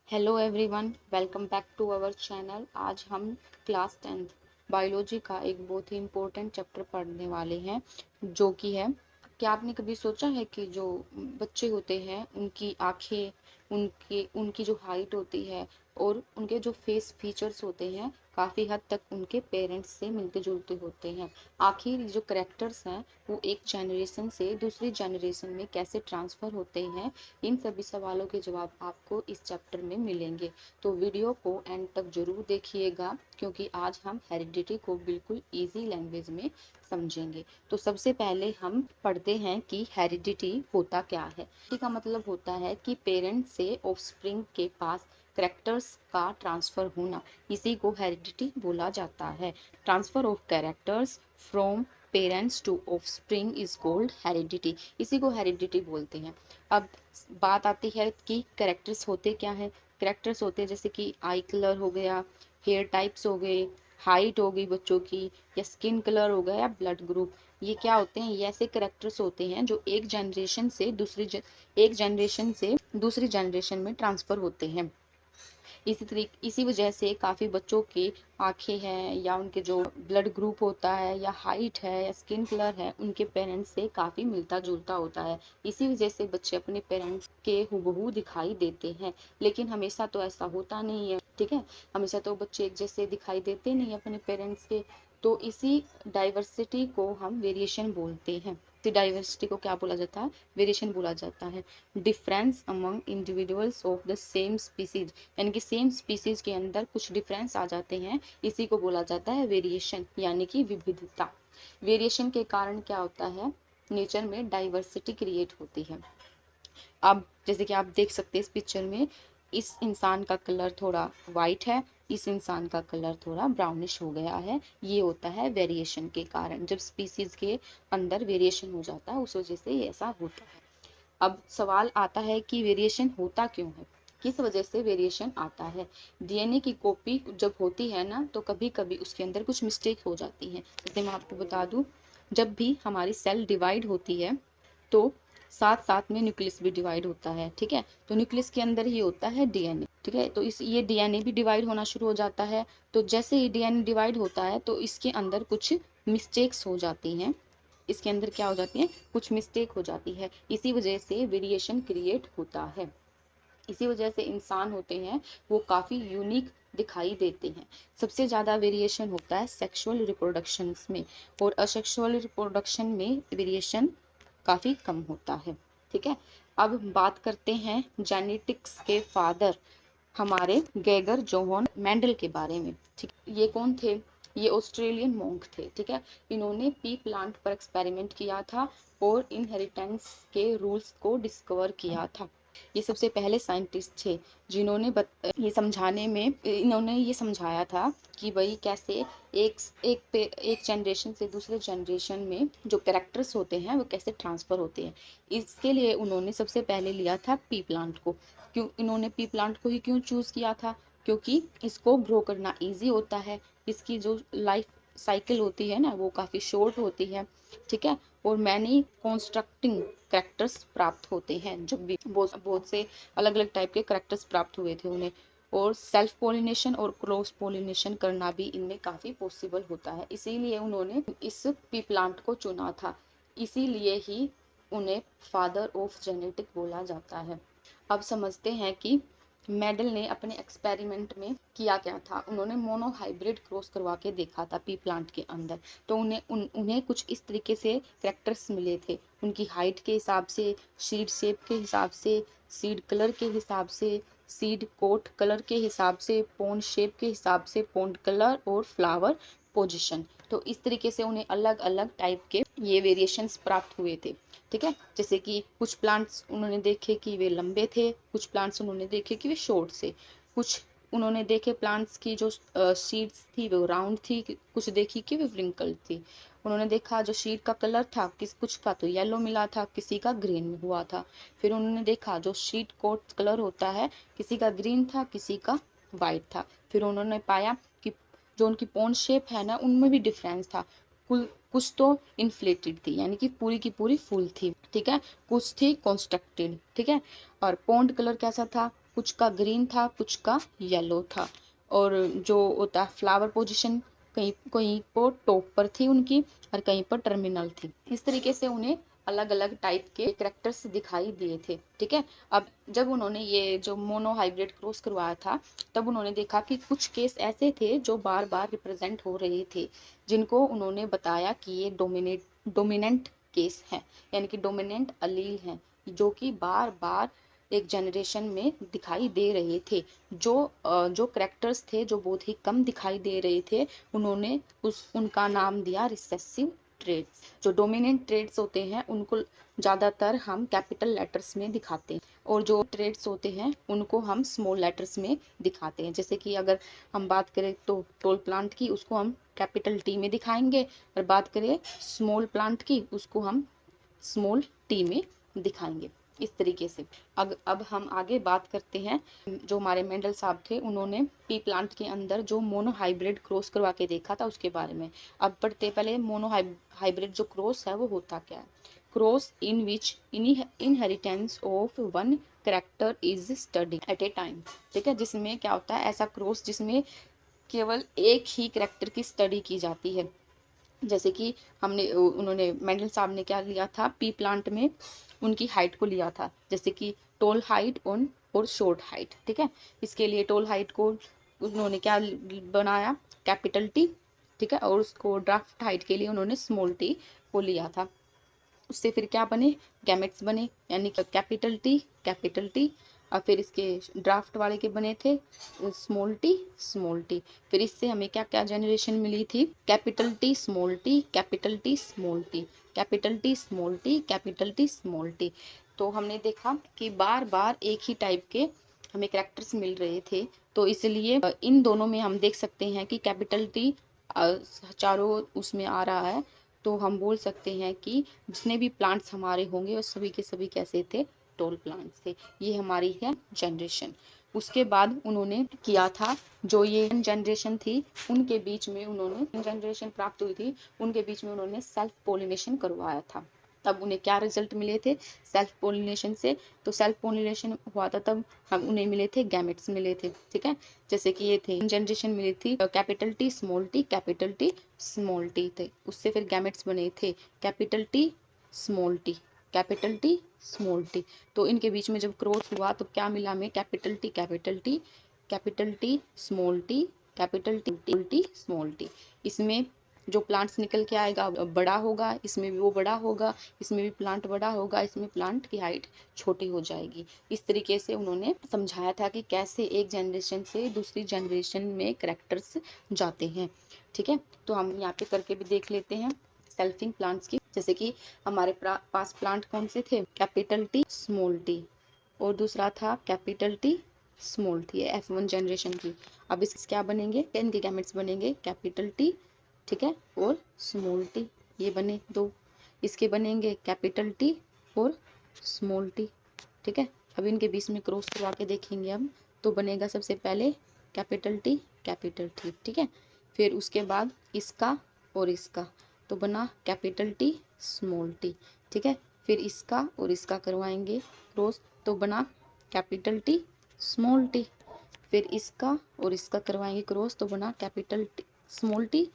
Hello everyone, welcome back to our channel. आज हम class 10th biology का एक बहुत ही इम्पोर्टेंट चैप्टर पढ़ने वाले हैं, जो कि है। क्या आपने कभी सोचा है कि जो बच्चे होते हैं उनकी आंखें, उनकी उनकी जो हाइट होती है और उनके जो फेस फीचर्स होते हैं काफ़ी हद तक उनके पेरेंट्स से मिलते जुलते होते हैं। आखिर जो करेक्टर्स हैं वो एक जनरेशन से दूसरी जनरेशन में कैसे ट्रांसफ़र होते हैं, इन सभी सवालों के जवाब आपको इस चैप्टर में मिलेंगे। तो वीडियो को एंड तक जरूर देखिएगा, क्योंकि आज हम हेरिडिटी को बिल्कुल इजी लैंग्वेज में समझेंगे। तो सबसे पहले हम पढ़ते हैं कि हेरिडिटी होता क्या है। हेरिडिटी का मतलब होता है कि पेरेंट्स से ऑफस्प्रिंग के पास कैरेक्टर्स का ट्रांसफर होना, इसी को हेरिडिटी बोला जाता है। Transfer of characters from parents to offspring is called heredity, इसी को हेरिडिटी बोलते हैं। अब बात आती है कि कैरेक्टर्स होते क्या हैं। कैरेक्टर्स होते हैं जैसे कि आई कलर हो गया, हेयर टाइप्स हो गए, हाइट हो गई बच्चों की, या स्किन कलर हो गया, या ब्लड ग्रुप। ये क्या होते हैं? ये ऐसे कैरेक्टर्स होते हैं जो एक जनरेशन से दूसरी जनरेशन में ट्रांसफर होते हैं। इसी वजह से काफ़ी बच्चों की आंखें हैं, या उनके जो ब्लड ग्रुप होता है, या हाइट है, या स्किन कलर है, उनके पेरेंट्स से काफ़ी मिलता जुलता होता है। इसी वजह से बच्चे अपने पेरेंट्स के हूबहू दिखाई देते हैं। लेकिन हमेशा तो ऐसा होता नहीं है, ठीक है। हमेशा तो बच्चे एक जैसे दिखाई देते नहीं अपने पेरेंट्स के। तो इसी डाइवर्सिटी को हम वेरिएशन बोलते हैं। इसी डाइवर्सिटी को क्या बोला जाता है? वेरिएशन बोला जाता है। Difference among individuals of the same species, यानी कि सेम स्पीसीज के अंदर कुछ डिफरेंस आ जाते हैं, इसी को बोला जाता है वेरिएशन, यानी कि विविधता। वेरिएशन के कारण क्या होता है? नेचर में डाइवर्सिटी क्रिएट होती है। अब जैसे कि आप देख सकते हैं इस पिक्चर में, इस इंसान का कलर थोड़ा वाइट है, इस इंसान का कलर थोड़ा ब्राउनिश हो गया है। ये होता है वेरिएशन के कारण। जब स्पीसीज के अंदर वेरिएशन हो जाता है, उस वजह से ये ऐसा होता है। अब सवाल आता है कि वेरिएशन होता क्यों है, किस वजह से वेरिएशन आता है। डीएनए की कॉपी जब होती है ना, तो कभी कभी उसके अंदर कुछ मिस्टेक हो जाती है। जैसे मैं आपको बता दूं, जब भी हमारी सेल डिवाइड होती है तो साथ साथ में न्यूक्लियस भी डिवाइड होता है, ठीक है। तो न्यूक्लियस के अंदर ही होता है डीएनए, ठीक है। तो ये डीएनए भी डिवाइड होना शुरू हो जाता है। तो जैसे ही डीएनए डिवाइड होता है तो इसके अंदर कुछ मिस्टेक्स हो जाती हैं। इसके अंदर क्या हो जाती है? कुछ मिस्टेक हो जाती है। इसी वजह से वेरिएशन क्रिएट होता है। इसी वजह से इंसान होते हैं वो काफ़ी यूनिक दिखाई देते हैं। सबसे ज़्यादा वेरिएशन होता है सेक्सुअल रिप्रोडक्शंस में, और असेक्सुअल रिप्रोडक्शन में वेरिएशन काफ़ी कम होता है, ठीक है। अब बात करते हैं जेनेटिक्स के फादर हमारे गेगर जोहन मेंडल के बारे में, ठीक। ये कौन थे? ये ऑस्ट्रेलियन मॉन्क थे, ठीक है। इन्होंने पी प्लांट पर एक्सपेरिमेंट किया था और इनहेरिटेंस के रूल्स को डिस्कवर किया था। ये सबसे पहले साइंटिस्ट थे जिन्होंने इन्होंने ये समझाया था कि भाई कैसे एक जनरेशन से दूसरे जनरेशन में जो कैरेक्टर्स होते हैं वो कैसे ट्रांसफ़र होते हैं। इसके लिए उन्होंने सबसे पहले लिया था पी प्लांट को। क्यों इन्होंने पी प्लांट को ही क्यों चूज़ किया था? क्योंकि इसको ग्रो करना इजी होता है, इसकी जो लाइफ साइकिल होती है ना वो काफ़ी शॉर्ट होती है, ठीक है। और मैनी कॉन्स्ट्रक्टिंग करेक्टर्स प्राप्त होते हैं। जब भी बहुत बहुत से अलग अलग टाइप के करेक्टर्स प्राप्त हुए थे उन्हें। और सेल्फ पोलिनेशन और क्रॉस पोलिनेशन करना भी इनमें काफ़ी पॉसिबल होता है, इसीलिए उन्होंने इस पी प्लांट को चुना था। इसीलिए ही उन्हें फादर ऑफ जेनेटिक बोला जाता है। अब समझते हैं कि मेडल ने अपने एक्सपेरिमेंट में किया क्या था। उन्होंने मोनो हाइब्रिड क्रॉस करवा के देखा था पी प्लांट के अंदर। तो उन्हें कुछ इस तरीके से कैरेक्टर्स मिले थे, उनकी हाइट के हिसाब से, सीड शेप के हिसाब से, सीड कलर के हिसाब से, सीड कोट कलर के हिसाब से, पोन्ड शेप के हिसाब से, पोन्ड कलर और फ्लावर पोजिशन। तो इस तरीके से उन्हें अलग अलग टाइप के ये वेरिएशंस प्राप्त हुए थे, ठीक है। जैसे कि कुछ प्लांट्स उन्होंने देखे कि वे लंबे थे, कुछ प्लांट्स उन्होंने देखे कि वे शॉर्ट से, कुछ उन्होंने देखे प्लांट्स की जो सीड्स थी वो राउंड थी, कुछ देखी कि वे व्रिंकल थी। उन्होंने देखा जो सीड का कलर था कुछ का तो येलो मिला था, किसी का ग्रीन हुआ था। फिर उन्होंने देखा जो सीड कोट कलर होता है किसी का ग्रीन था, किसी का वाइट था। फिर उन्होंने पाया कि जो उनकी पोन शेप है ना उनमें भी डिफरेंस था। कुछ तो इन्फ्लेटेड थी, यानी कि पूरी की पूरी फुल थी, ठीक है। कुछ थी कॉन्स्ट्रक्टेड, ठीक है। और पॉन्ड कलर कैसा था? कुछ का ग्रीन था, कुछ का येलो था। और जो होता है फ्लावर पोजीशन, कहीं कहीं पर टॉप पर थी उनकी और कहीं पर टर्मिनल थी। इस तरीके से उन्हें अलग अलग टाइप के कैरेक्टर्स दिखाई दिए थे। ठीक है, अब जब उन्होंने ये जो मोनो हाइब्रिड क्रॉस करवाया था, तब उन्होंने देखा कि कुछ केस ऐसे थे जो बार बार रिप्रेजेंट हो रहे थे, जिनको उन्होंने बताया कि ये डोमिनेंट केस है, यानी कि डोमिनेंट अलील हैं, जो कि बार बार एक जनरेशन में दिखाई दे रहे थे। जो करेक्टर्स थे जो बहुत ही कम दिखाई दे रहे थे, उन्होंने उनका नाम दिया रिसेसिव ट्रेड्स। जो डोमिनेंट ट्रेड्स होते हैं उनको ज़्यादातर हम कैपिटल लेटर्स में दिखाते हैं, और जो ट्रेड्स होते हैं उनको हम स्मॉल लेटर्स में दिखाते हैं। जैसे कि अगर हम बात करें तो टॉल प्लांट की, उसको हम कैपिटल टी में दिखाएंगे, और बात करें स्मॉल प्लांट की, उसको हम स्मॉल टी में दिखाएंगे। इस तरीके से अब हम आगे बात करते हैं। जो हमारे मेंडल साहब थे, उन्होंने पी प्लांट के अंदर जो मोनो हाइब्रिड क्रॉस करवा के देखा था उसके बारे में। अब पढ़ते पहले मोनो हाइब्रिड जो क्रॉस है वो होता क्या है। Cross in which inheritance of one character is study eight A time. ठीक है, जिसमें क्या होता है, ऐसा क्रॉस जिसमें केवल एक ही कैरेक्टर की स्टडी की जाती है। जैसे कि उन्होंने मेंडल साहब ने क्या लिया था, पी प्लांट में उनकी हाइट को लिया था, जैसे कि टॉल हाइट और शॉर्ट हाइट। ठीक है, इसके लिए टॉल हाइट को उन्होंने क्या बनाया, कैपिटल टी। ठीक है, और उसको ड्राफ्ट हाइट के लिए उन्होंने स्मॉल टी को लिया था। उससे फिर क्या बने, गैमेट्स बने, यानी कैपिटल टी। और फिर इसके ड्राफ्ट वाले के बने थे स्मॉल टी। फिर इससे हमें क्या क्या जनरेशन मिली थी, capital T small T, capital T small T, capital T small T, capital T small T. तो हमने देखा कि बार बार एक ही टाइप के हमें कैरेक्टर्स मिल रहे थे, तो इसलिए इन दोनों में हम देख सकते हैं कि कैपिटल टी चारों उसमें आ रहा है। तो हम बोल सकते हैं कि जितने भी प्लांट्स हमारे होंगे वो सभी के सभी कैसे थे, टॉल प्लांट्स थे। ये हमारी है जनरेशन। उसके बाद उन्होंने किया था, जो ये जनरेशन थी उनके बीच में उन्होंने जनरेशन प्राप्त हुई थी, उनके बीच में उन्होंने सेल्फ पोलिनेशन करवाया था। तब उन्हें क्या रिजल्ट मिले थे सेल्फ पोलिनेशन से। तो सेल्फ पोलिनेशन हुआ था तब हम उन्हें मिले थे गैमेट्स मिले थे। ठीक है, जैसे कि ये थे जनरेशन मिली थी capital T small T, capital T small T थे। उससे फिर गैमेट्स बने थे capital T small T, capital T small T. तो इनके बीच में जब क्रॉस हुआ तो क्या मिला हमें, capital T capital T, capital T small T, capital T small T. इसमें जो प्लांट्स निकल के आएगा बड़ा होगा, इसमें भी वो बड़ा होगा, इसमें भी प्लांट बड़ा होगा, इसमें प्लांट की हाइट छोटी हो जाएगी। इस तरीके से उन्होंने समझाया था कि कैसे एक जनरेशन से दूसरी जनरेशन में कैरेक्टर्स जाते हैं। ठीक है, तो हम यहाँ पे करके भी देख लेते हैं सेल्फिंग प्लांट्स की। जैसे कि हमारे पास प्लांट कौन से थे, कैपिटल टी स्मॉल टी, और दूसरा था capital T small T, F1 generation की। अब इस क्या बनेंगे, इनके गैमेट्स बनेंगे कैपिटल टी, ठीक है, और स्मॉल टी। ये बने दो, इसके बनेंगे कैपिटल टी और स्मॉल टी। ठीक है, अब इनके बीच में क्रॉस करवा के देखेंगे हम, तो बनेगा सबसे पहले कैपिटल टी कैपिटल टी। ठीक है, फिर उसके बाद इसका और इसका, तो बना कैपिटल टी स्मॉल टी। ठीक है, फिर इसका और इसका करवाएंगे क्रॉस, तो बना कैपिटल टी स्मॉल टी। फिर इसका और इसका करवाएंगे क्रॉस, तो बना capital T small T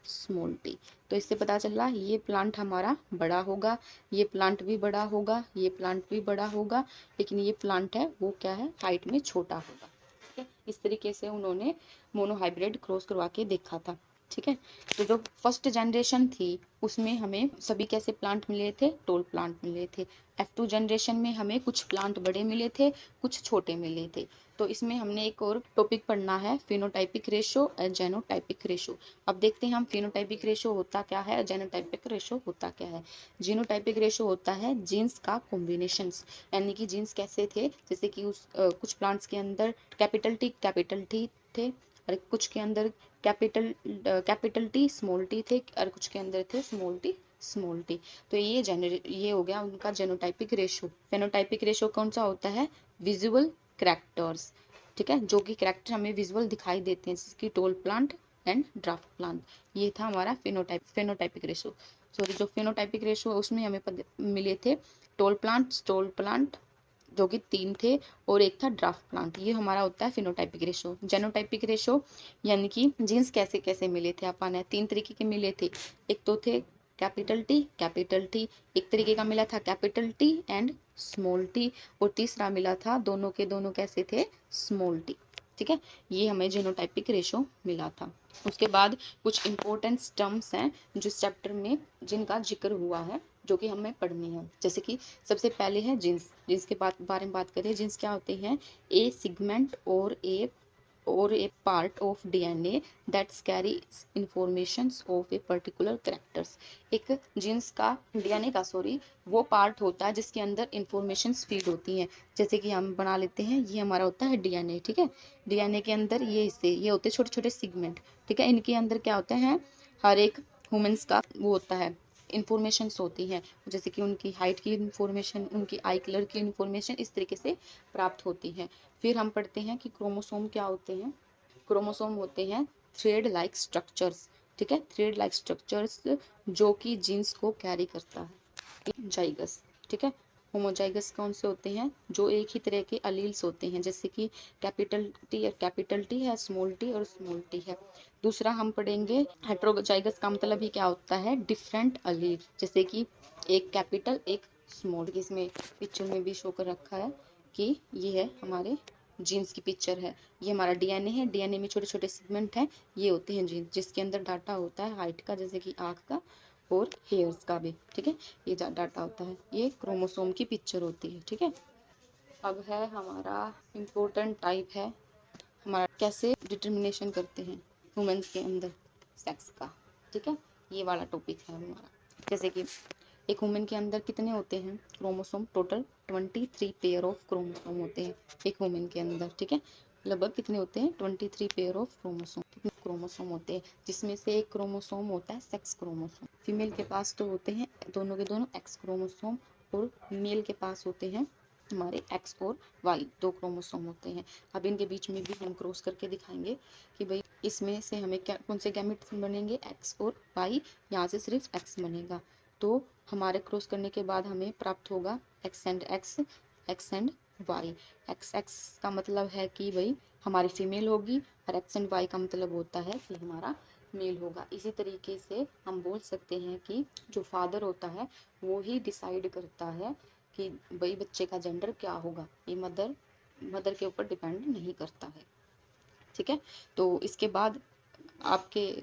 small T. तो इससे पता चल रहा ये प्लांट हमारा बड़ा होगा, ये प्लांट भी बड़ा होगा, ये प्लांट भी बड़ा होगा, लेकिन ये प्लांट है वो क्या है, हाइट में छोटा होगा। ठीक है, इस तरीके से उन्होंने मोनोहाइब्रिड क्रॉस करवा के देखा था। ठीक है, तो जो फर्स्ट जनरेशन थी उसमें हमें सभी कैसे प्लांट मिले थे, टॉल प्लांट मिले थे। F2 जनरेशन में हमें कुछ प्लांट बड़े मिले थे, कुछ छोटे मिले थे। तो इसमें हमने एक और टॉपिक पढ़ना है, फिनोटाइपिक रेशो और जेनोटाइपिक रेशो। अब देखते हैं हम फिनोटाइपिक रेशो होता क्या है, जेनोटाइपिक रेशो होता क्या है। जीनोटाइपिक रेशो होता है जीन्स का कॉम्बिनेशंस, यानी कि जीन्स कैसे थे, जैसे कि कुछ प्लांट्स के अंदर कैपिटल टी थे, और कुछ के अंदर कैपिटल टी स्मॉल टी थे, और कुछ के अंदर थे स्मॉल टी। तो ये हो गया उनका जेनोटाइपिक रेशो। फेनोटाइपिक रेशो कौन सा होता है, विजुअल कैरेक्टर्स। ठीक है, जो कि कैरेक्टर हमें विजुअल दिखाई देते हैं, जैसे कि tall plant and dwarf plant. ये था हमारा फेनोटाइपिक रेशो। सॉरी, जो फेनोटाइपिक रेशो उसमें हमें मिले थे टॉल प्लांट जो कि 3 थे, और एक था ड्राफ्ट प्लांट। ये हमारा होता है फिनोटाइपिक रेशो। जेनोटाइपिक रेशो यानी कि जीन्स कैसे कैसे मिले थे अपन है, 3 तरीके के मिले थे। एक तो थे कैपिटल टी, एक तरीके का मिला था capital T and small T, और तीसरा मिला था दोनों के दोनों कैसे थे, स्मॉल टी। ठीक है, ये हमें जीनोटाइपिक रेशो मिला था। उसके बाद कुछ इंपॉर्टेंट टर्म्स हैं जो इस चैप्टर में जिनका जिक्र हुआ है, जो कि हमें पढ़नी है। जैसे कि सबसे पहले है जीन्स। जीन्स के बारे में बात करें, जीन्स क्या होते हैं, ए सिगमेंट और a part of DNA that's carry informations of a particular characters. एक जीन्स का डीएनए का वो पार्ट होता है जिसके अंदर इंफॉर्मेशंस फीड होती हैं। जैसे कि हम बना लेते हैं, ये हमारा होता है डीएनए। ठीक है, डीएनए के अंदर ये हिस्से ये होते हैं छोटे छोटे सिगमेंट। ठीक है, इनके अंदर क्या होता है, हर एक ह्यूमंस का वो होता है, इंफॉर्मेशंस होती हैं। जैसे कि उनकी हाइट की इंफॉर्मेशन, उनकी आई कलर की इंफॉर्मेशन इस तरीके से प्राप्त होती है। फिर हम पढ़ते हैं कि क्रोमोसोम क्या होते हैं। क्रोमोसोम होते हैं थ्रेड लाइक स्ट्रक्चर्स। ठीक है, थ्रेड लाइक स्ट्रक्चर्स जो कि जीन्स को कैरी करता है। जाइगस, ठीक है, होमोजाइगस कौन से होते हैं, जो एक ही तरह के अलील्स होते हैं, जैसे कि कैपिटल टी है, स्मॉल टी और स्मॉल टी है। दूसरा हम पढ़ेंगे हेट्रोजाइगस का मतलब ही क्या होता है, डिफरेंट अलील, जैसे कि एक कैपिटल एक स्मॉल। इसमें पिक्चर में भी शो कर रखा है कि ये है हमारे जीन्स की पिक्चर है। ये हमारा डीएनए है, डीएनए में छोटे छोटे सेगमेंट हैं, ये होते हैं जीन्स, जिसके अंदर डाटा होता है हाइट का, जैसे कि आँख का और हेयर्स का भी। ठीक है, ये डाटा होता है, ये क्रोमोसोम की पिक्चर होती है। ठीक है, अब है हमारा इम्पोर्टेंट टाइप है हमारा कैसे डिटर्मिनेशन करते हैं ह्यूमंस के अंदर सेक्स का। ठीक है, ये वाला टॉपिक है हमारा। जैसे कि एक ह्यूमन के अंदर कितने होते हैं chromosome, total 23 pair of chromosome होते हैं एक ह्यूमन के अंदर। ठीक है, लगभग कितने होते हैं, 23 पेयर ऑफ क्रोमोसोम। कितने क्रोमोसोम होते हैं, जिसमें से एक क्रोमोसोम होता है सेक्स क्रोमोसोम। फीमेल के पास तो होते हैं दोनों के दोनों एक्स क्रोमोसोम, और मेल के पास होते हैं हमारे एक्स और वाई, 2 क्रोमोसोम होते हैं। अब इनके बीच में भी हम क्रॉस करके दिखाएंगे कि भाई इसमें से हमें क्या कौन से गैमेट बनेंगे, एक्स और वाई, यहाँ से सिर्फ एक्स बनेगा। तो हमारे क्रॉस करने के बाद हमें प्राप्त होगा X and X, X and Y. X X का मतलब है कि भाई हमारी फीमेल होगी, और एक्स एंड वाई का मतलब होता है कि हमारा मेल होगा। इसी तरीके से हम बोल सकते हैं कि जो फादर होता है वो ही डिसाइड करता है कि भाई बच्चे का जेंडर क्या होगा, ये मदर के ऊपर डिपेंड नहीं करता है। ठीक है, तो इसके बाद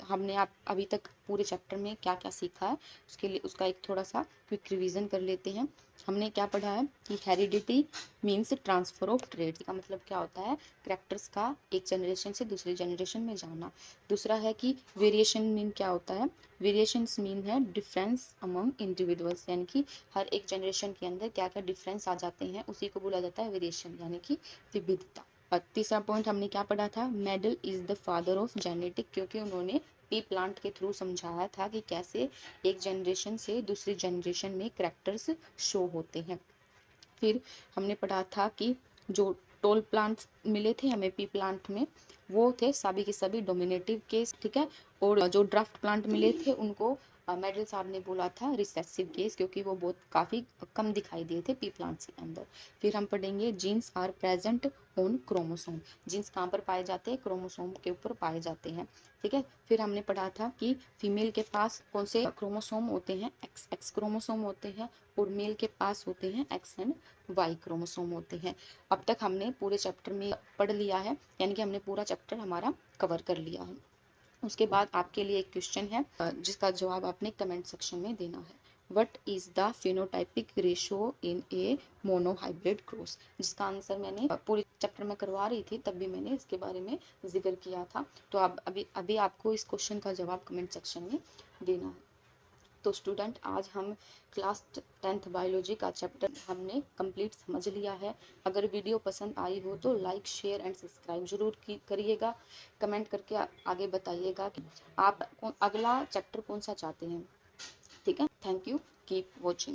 हमने आप अभी तक पूरे चैप्टर में क्या क्या सीखा है, उसके लिए उसका एक थोड़ा सा क्विक रिवीजन कर लेते हैं। हमने क्या पढ़ा है कि heredity means transfer of trade का मतलब क्या होता है, कैरेक्टर्स का एक जनरेशन से दूसरे जनरेशन में जाना। दूसरा है कि वेरिएशन मीन क्या होता है, वेरिएशंस मीन है डिफरेंस अमंग इंडिविजुअल्स, यानी कि हर एक जनरेशन के अंदर क्या क्या डिफरेंस आ जाते हैं, उसी को बोला जाता है वेरिएशन, यानी कि विविधता। और तीसरा पॉइंट हमने क्या पढ़ा था, medal is the father of genetic, क्योंकि उन्होंने पी प्लांट के थ्रू समझाया था कि कैसे एक जनरेशन से दूसरी जनरेशन में कैरेक्टर्स शो होते हैं। फिर हमने पढ़ा था कि जो टोल प्लांट्स मिले थे हमें पी प्लांट में, वो थे सभी के सभी डोमिनेटिव केस। ठीक है, और जो ड्राफ्ट प्लांट मिले थे उनको मेडल साहब ने बोला था रिसेसिव केस, क्योंकि वो बहुत काफ़ी कम दिखाई दिए थे पी प्लांट्स के अंदर। फिर हम पढ़ेंगे genes are present on chromosome. Genes कहाँ पर पाए जाते हैं, क्रोमोसोम के ऊपर पाए जाते हैं। ठीक है, फिर हमने पढ़ा था कि फीमेल के पास कौन से क्रोमोसोम होते हैं, एक्स एक्स क्रोमोसोम होते हैं, और मेल के पास होते हैं एक्स एंड वाई क्रोमोसोम होते हैं। अब तक हमने पूरे चैप्टर में पढ़ लिया है, यानी कि हमने पूरा चैप्टर हमारा कवर कर लिया है। उसके बाद आपके लिए एक क्वेश्चन है जिसका जवाब आपने कमेंट सेक्शन में देना है। What is the phenotypic ratio in A monohybrid cross, जिसका आंसर मैंने पूरी चैप्टर में करवा रही थी तब भी मैंने इसके बारे में जिक्र किया था। तो आप अभी आपको इस क्वेश्चन का जवाब कमेंट सेक्शन में देना है। तो स्टूडेंट, आज हम क्लास 10th बायोलॉजी का चैप्टर हमने कंप्लीट समझ लिया है। अगर वीडियो पसंद आई हो तो लाइक शेयर एंड सब्सक्राइब जरूर करिएगा। कमेंट करके आगे बताइएगा कि आप अगला चैप्टर कौन सा चाहते हैं। ठीक है, थैंक यू, कीप वॉचिंग।